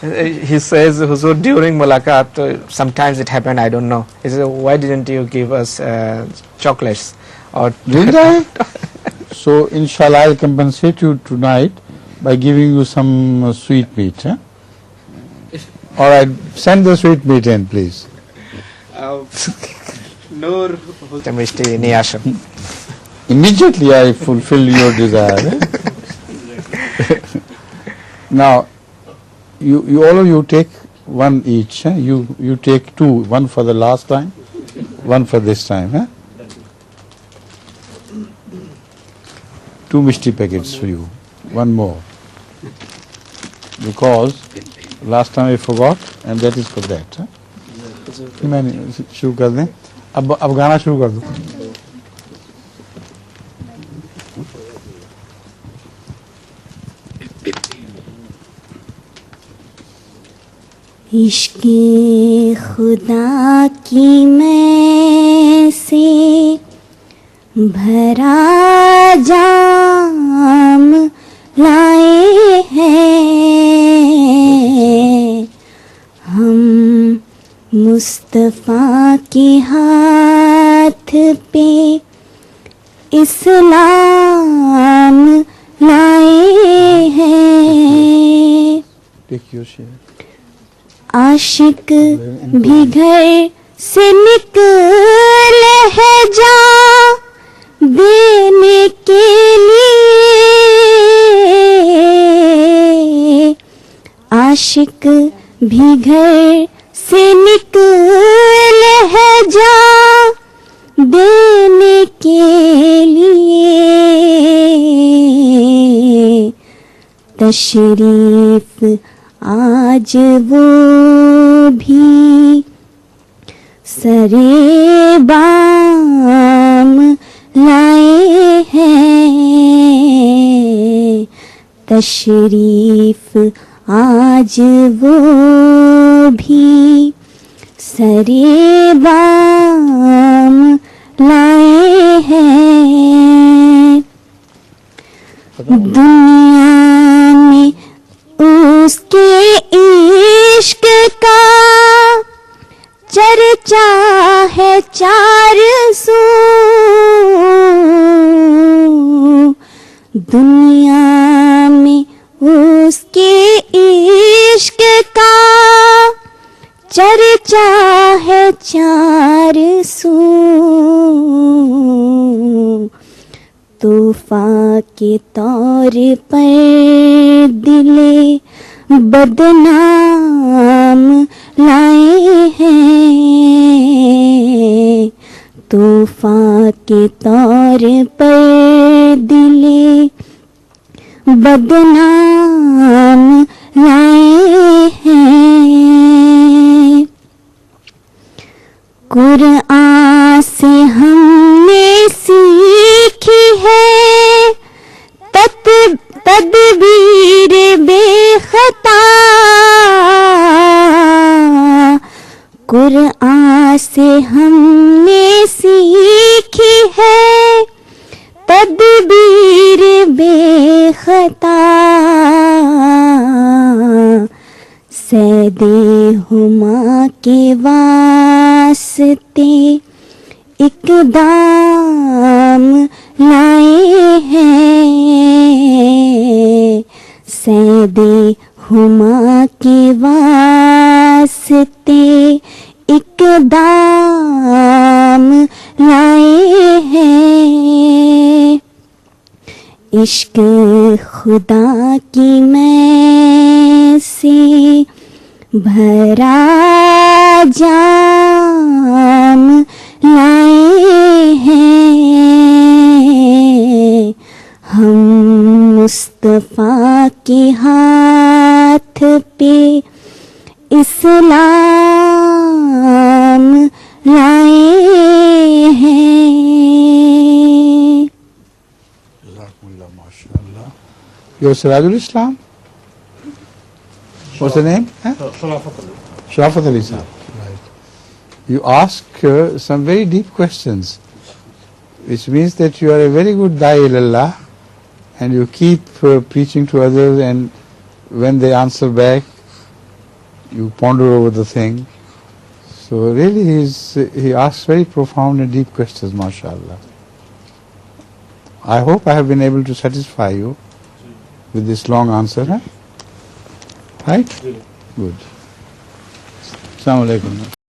He says, Huzur, during mulaqat, sometimes it happened, I don't know. He says, why didn't you give us chocolates? Or did I? So, inshallah, I'll compensate you tonight by giving you some sweet meat. All right, send the sweet meat in, please. Noor Mishti Niyasham. Immediately I fulfill your desire. Now, you all of you take one each. You take two, one for the last time, one for this time. Two Mishti packets for you, one more. Because last time I forgot, and that is for that. मैंने शुरू कर दें, अब गाना शुरू कर दो. इश्क़े खुदा की मैं से भरा जाम लाए हैं हम मुस्तफ़ा के हाथ पे इस्लाम लाए हैं. Take your share. आशिक भी घर से निकले हैं जा देने के लिए. आशिक भी घर से निकले हैं जा देने के लिए. तशरीफ आज वो भी सरे बाम लाए हैं. तशरीफ आज वो भी सरे बाम लाए हैं. दुनिया में उसके इश्क का चर्चा है चार सू. दुनिया में उसके इश्क का चर्चा है चार सू. तोहफा के तौर पर दिले बदनाम लाए हैं. तोहफा के तौर पर दिले बदनाम लाए हैं. कुरान से हमने सीखी है तदबीर बेखता. कुरान से हमने सीखी है तदबीर बेखता. सैदे हुमा के वास्ते इकदाम लाए हैं. सैदे हुमा के वास्ते इकदाम लाए हैं. इश्क खुदा की मैं से भरा जाम लाए हैं. हम मुस्तफ़ा के हाथ पे इस्लाम लाए हैं. You're Sirajul Islam? What's the name? Sharafat Ali Sahab. Right. You ask some very deep questions, which means that you are a very good da'i ilallah, and you keep preaching to others and when they answer back, you ponder over the thing. So really he asks very profound and deep questions, mashallah. I hope I have been able to satisfy you with this long answer, huh? Right? Good. Assalamu alaikum.